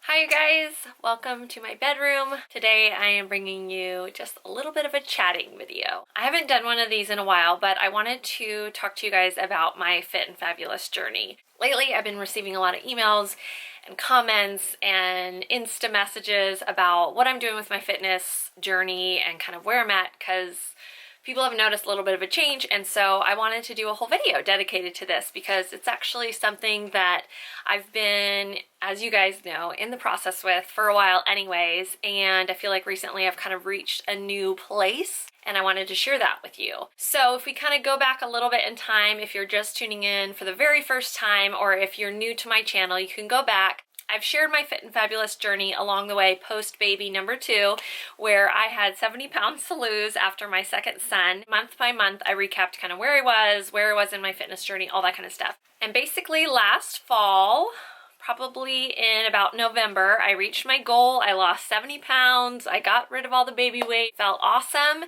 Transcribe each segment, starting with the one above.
Hi you guys, welcome to my bedroom. Today I am bringing you just a little bit of a chatting video. I haven't done one of these in a while, but I wanted to talk to you guys about my Fit and Fabulous journey. Lately I've been receiving a lot of emails and comments and Insta messages about what I'm doing with my fitness journey and kind of where I'm at, because people have noticed a little bit of a change, and so I wanted to do a whole video dedicated to this because it's actually something that I've been, as you guys know, in the process with for a while anyways, and I feel like recently I've kind of reached a new place and I wanted to share that with you. So if we kind of go back a little bit in time, if you're just tuning in for the very first time or if you're new to my channel, you can go back. I've shared my Fit and Fabulous journey along the way post-baby number 2, where I had 70 pounds to lose after my second son. Month by month, I recapped kind of where I was in my fitness journey, all that kind of stuff. And basically last fall, probably in about November, I reached my goal. I lost 70 pounds. I got rid of all the baby weight, felt awesome.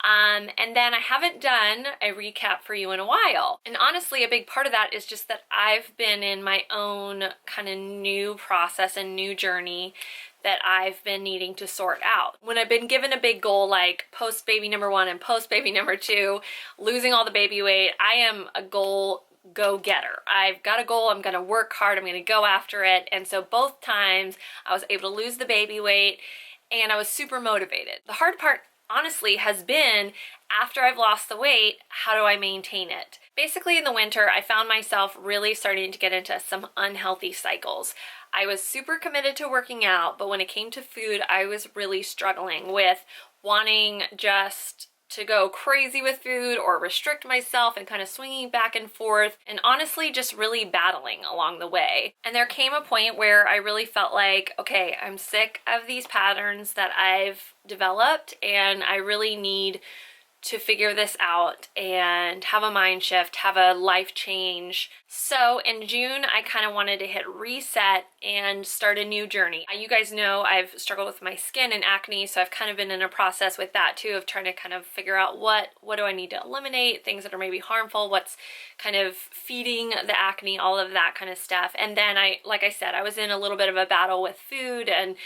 And then I haven't done a recap for you in a while. And honestly, a big part of that is just that I've been in my own kind of new process and new journey that I've been needing to sort out. When I've been given a big goal like post baby number 1 and post baby number 2, losing all the baby weight, I am a goal go-getter. I've got a goal, I'm gonna work hard, I'm gonna go after it. And so both times I was able to lose the baby weight and I was super motivated. The hard part honestly has been, after I've lost the weight, how do I maintain it? Basically in the winter, I found myself really starting to get into some unhealthy cycles. I was super committed to working out, but when it came to food, I was really struggling with wanting just to go crazy with food or restrict myself and kind of swinging back and forth, and honestly just really battling along the way. And there came a point where I really felt like, okay, I'm sick of these patterns that I've developed and I really need to figure this out and have a mind shift, have a life change. So in June, I kind of wanted to hit reset and start a new journey. You guys know I've struggled with my skin and acne, so I've kind of been in a process with that too, of trying to kind of figure out what do I need to eliminate, things that are maybe harmful, what's kind of feeding the acne, all of that kind of stuff. And then like I said, I was in a little bit of a battle with food and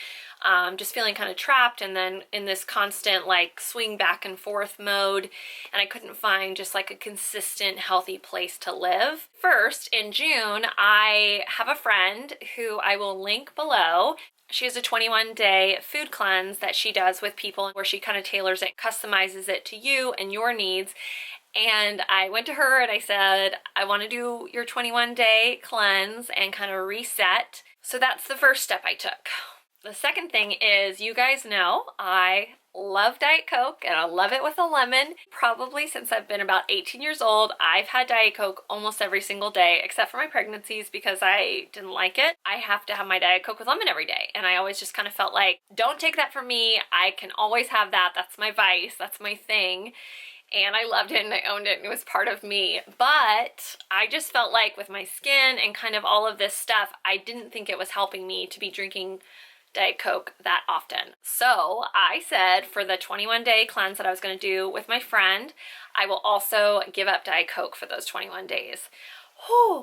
just feeling kind of trapped, and then in this constant like swing back and forth mode, and I couldn't find just like a consistent healthy place to live. First, in June, I have a friend who I will link below. She has a 21-day food cleanse that she does with people where she kind of tailors it, customizes it to you and your needs. And I went to her and I said, I want to do your 21-day cleanse and kind of reset. So that's the first step I took. The second thing is, you guys know I love Diet Coke and I love it with a lemon. Probably since I've been about 18 years old, I've had Diet Coke almost every single day, except for my pregnancies because I didn't like it. I have to have my Diet Coke with lemon every day. And I always just kind of felt like, don't take that from me. I can always have that. That's my vice. That's my thing. And I loved it and I owned it and it was part of me. But I just felt like with my skin and kind of all of this stuff, I didn't think it was helping me to be drinking Diet Coke that often. So I said for the 21-day cleanse that I was going to do with my friend, I will also give up Diet Coke for those 21 days.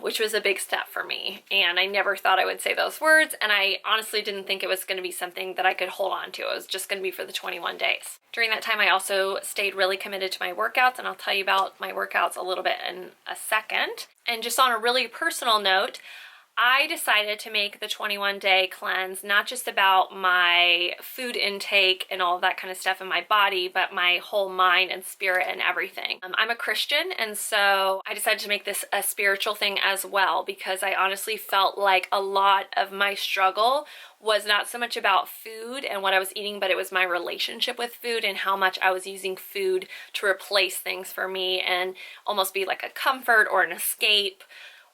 Which was a big step for me, and I never thought I would say those words, and I honestly didn't think it was going to be something that I could hold on to. It was just going to be for the 21 days. During that time, I also stayed really committed to my workouts, and I'll tell you about my workouts a little bit in a second. And just on a really personal note, I decided to make the 21-day cleanse not just about my food intake and all of that kind of stuff in my body, but my whole mind and spirit and everything. I'm a Christian, and so I decided to make this a spiritual thing as well, because I honestly felt like a lot of my struggle was not so much about food and what I was eating, but it was my relationship with food and how much I was using food to replace things for me and almost be like a comfort or an escape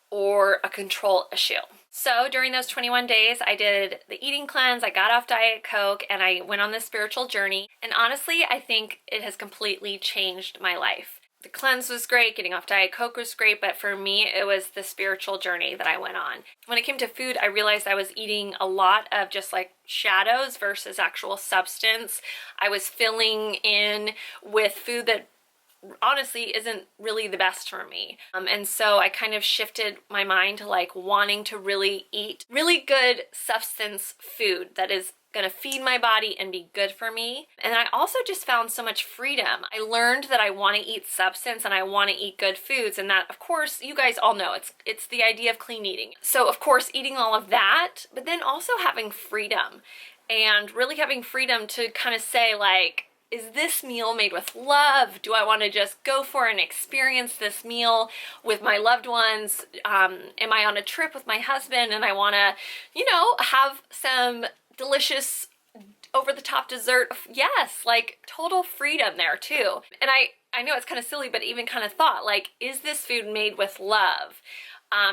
or a control issue. So during those 21 days, I did the eating cleanse, I got off Diet Coke, and I went on this spiritual journey. And honestly, I think it has completely changed my life. The cleanse was great, getting off Diet Coke was great, but for me, it was the spiritual journey that I went on. When it came to food, I realized I was eating a lot of just like shadows versus actual substance. I was filling in with food that honestly isn't really the best for me. And so I kind of shifted my mind to like wanting to really eat really good substance food that is gonna feed my body and be good for me. And I also just found so much freedom. I learned that I want to eat substance and I want to eat good foods, and that, of course, you guys all know it's the idea of clean eating. So of course eating all of that, but then also having freedom, and really having freedom to kind of say like, is this meal made with love? Do I want to just go for and experience this meal with my loved ones? Am I on a trip with my husband and I want to, you know, have some delicious over-the-top dessert? Yes, like total freedom there too. And I know it's kind of silly, but even kind of thought like, is this food made with love?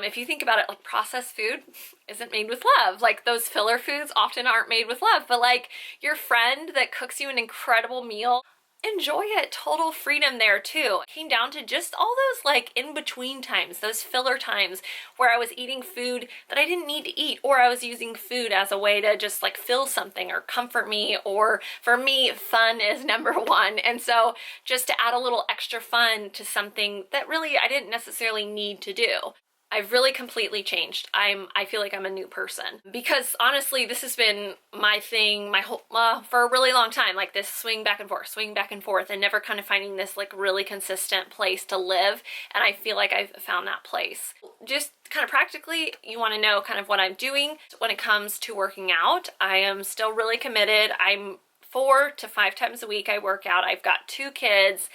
If you think about it, like processed food isn't made with love. Like those filler foods often aren't made with love, but like your friend that cooks you an incredible meal, enjoy it. Total freedom there too. It came down to just all those like in-between times, those filler times where I was eating food that I didn't need to eat, or I was using food as a way to just like fill something or comfort me, or for me, fun is number one. And so just to add a little extra fun to something that really I didn't necessarily need to do. I've really completely changed. I feel like I'm a new person, because honestly, this has been my thing my whole, for a really long time, like this swing back and forth, and never kind of finding this like really consistent place to live. And I feel like I've found that place. Just kind of practically, you want to know kind of what I'm doing when it comes to working out. I am still really committed. I'm 4 to 5 times a week I work out. I've got 2 kids.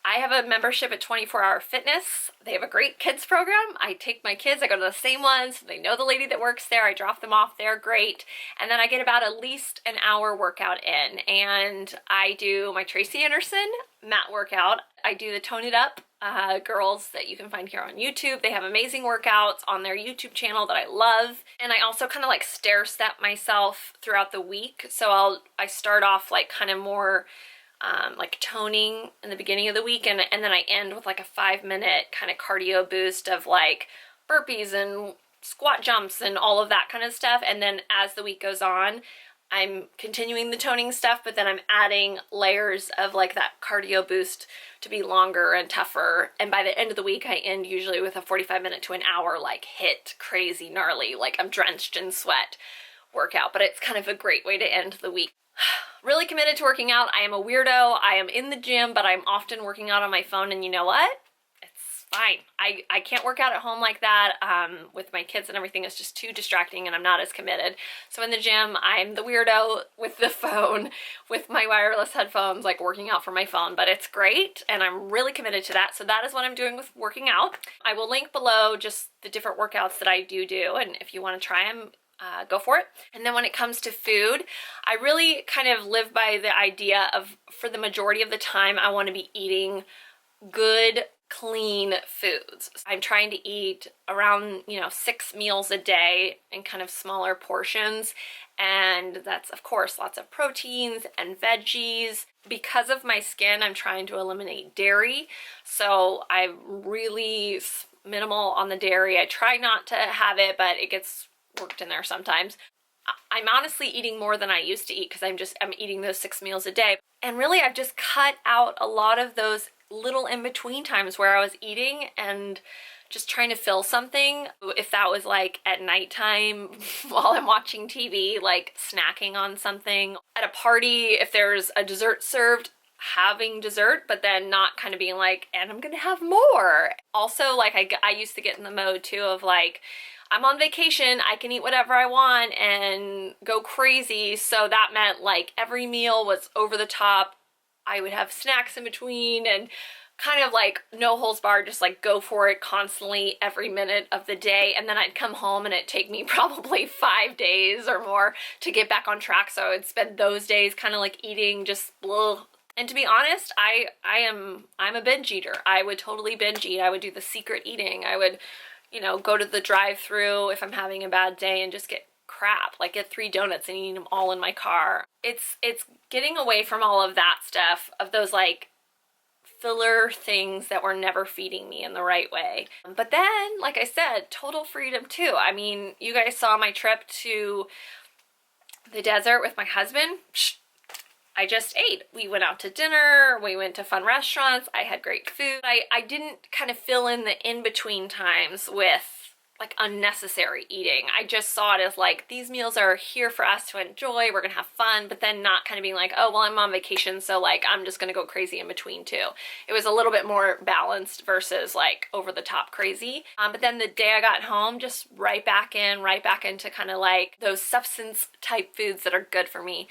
I have a membership at 24 Hour Fitness. They have a great kids program. I take my kids, I go to the same ones. They know the lady that works there. I drop them off there, great. And then I get about at least an hour workout in. And I do my Tracy Anderson mat workout. I do the Tone It Up girls that you can find here on YouTube. They have amazing workouts on their YouTube channel that I love. And I also kind of like stair step myself throughout the week. So I start off like kind of more like toning in the beginning of the week, and then I end with like a 5-minute kind of cardio boost of like burpees and squat jumps and all of that kind of stuff. And then as the week goes on, I'm continuing the toning stuff, but then I'm adding layers of like that cardio boost to be longer and tougher. And by the end of the week, I end usually with a 45-minute to an hour like hit crazy gnarly, like I'm drenched in sweat workout. But it's kind of a great way to end the week. Really committed to working out. I am a weirdo. I am in the gym, but I'm often working out on my phone, and you know what? It's fine. I can't work out at home like that with my kids and everything. It's just too distracting, and I'm not as committed. So in the gym, I'm the weirdo with the phone, with my wireless headphones, like working out from my phone, but it's great, and I'm really committed to that. So that is what I'm doing with working out. I will link below just the different workouts that I do, and if you want to try them, go for it. And then when it comes to food, I really kind of live by the idea of, for the majority of the time, I want to be eating good, clean foods. I'm trying to eat around, 6 meals a day in kind of smaller portions. And that's, of course, lots of proteins and veggies. Because of my skin, I'm trying to eliminate dairy. So I'm really minimal on the dairy. I try not to have it, but it gets worked in there sometimes. I'm honestly eating more than I used to eat, because I'm eating those 6 meals a day. And really, I've just cut out a lot of those little in-between times where I was eating and just trying to fill something. If that was like at nighttime while I'm watching TV, like snacking on something. At a party, if there's a dessert served, having dessert, but then not kind of being like, and I'm gonna have more. Also, like I used to get in the mode too of like, I'm on vacation, I can eat whatever I want and go crazy. So that meant like every meal was over the top. I would have snacks in between and kind of like no holds barred, just like go for it constantly every minute of the day. And then I'd come home and it'd take me probably 5 days or more to get back on track. So I'd spend those days kind of like eating just ugh. And to be honest, I'm a binge eater. I would totally binge eat. I would do the secret eating. I would, go to the drive-through if I'm having a bad day and just get crap, like get 3 donuts and eat them all in my car. It's getting away from all of that stuff, of those like filler things that were never feeding me in the right way. But then, like I said, total freedom too. I mean, you guys saw my trip to the desert with my husband. I just ate. We went out to dinner, we went to fun restaurants, I had great food. I didn't kind of fill in the in-between times with like unnecessary eating. I just saw it as like, these meals are here for us to enjoy, we're gonna have fun, but then not kind of being like, oh, well, I'm on vacation, so like, I'm just gonna go crazy in between too. It was a little bit more balanced versus like over the top crazy. But then the day I got home, just right back into kind of like those substance type foods that are good for me.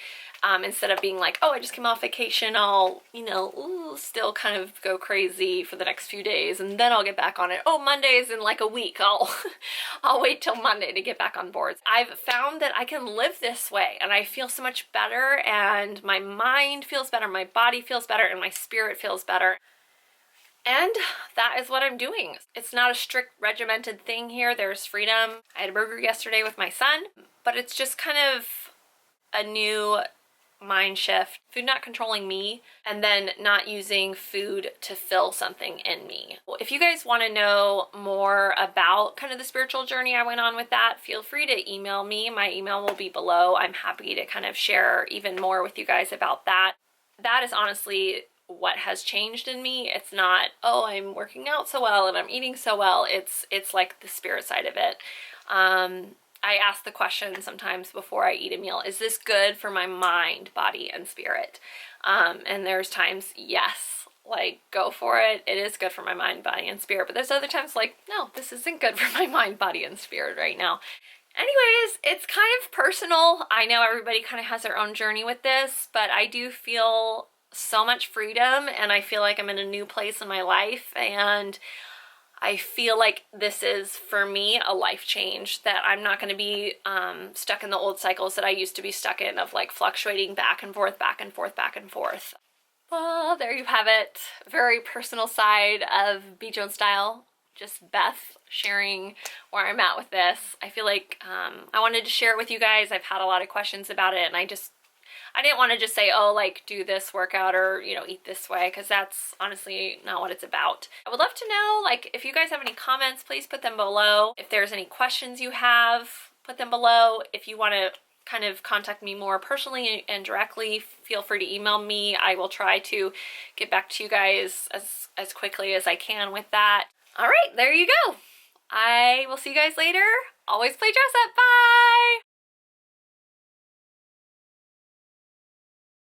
Instead of being like, oh, I just came off vacation, I'll, you know, still kind of go crazy for the next few days and then I'll get back on it. Oh, Monday's in like a week, I'll wait till Monday to get back on board. I've found that I can live this way and I feel so much better, and my mind feels better, my body feels better, and my spirit feels better. And that is what I'm doing. It's not a strict regimented thing here. There's freedom. I had a burger yesterday with my son, but it's just kind of a new mind shift. Food not controlling me, and then not using food to fill something in me. If you guys want to know more about kind of the spiritual journey I went on with that, feel free to email me. My email will be below. I'm happy to kind of share even more with you guys about that. That is honestly what has changed in me. It's not, oh, I'm working out so well and I'm eating so well. It's like the spirit side of it. I ask the question sometimes before I eat a meal, is this good for my mind, body, and spirit? And there's times, yes, like go for it. It is good for my mind, body, and spirit. But there's other times like, no, this isn't good for my mind, body, and spirit right now. Anyways, it's kind of personal. I know everybody kind of has their own journey with this, but I do feel so much freedom, and I feel like I'm in a new place in my life, and I feel like this is, for me, a life change, that I'm not going to be stuck in the old cycles that I used to be stuck in of like fluctuating back and forth, back and forth, back and forth. Well, there you have it. Very personal side of B. Jones Style. Just Beth sharing where I'm at with this. I feel like I wanted to share it with you guys. I've had a lot of questions about it, and I didn't want to just say, oh, like, do this workout or, you know, eat this way, because that's honestly not what it's about. I would love to know, like, if you guys have any comments, please put them below. If there's any questions you have, put them below. If you want to kind of contact me more personally and directly, feel free to email me. I will try to get back to you guys as quickly as I can with that. All right, there you go. I will see you guys later. Always play dress up. Bye!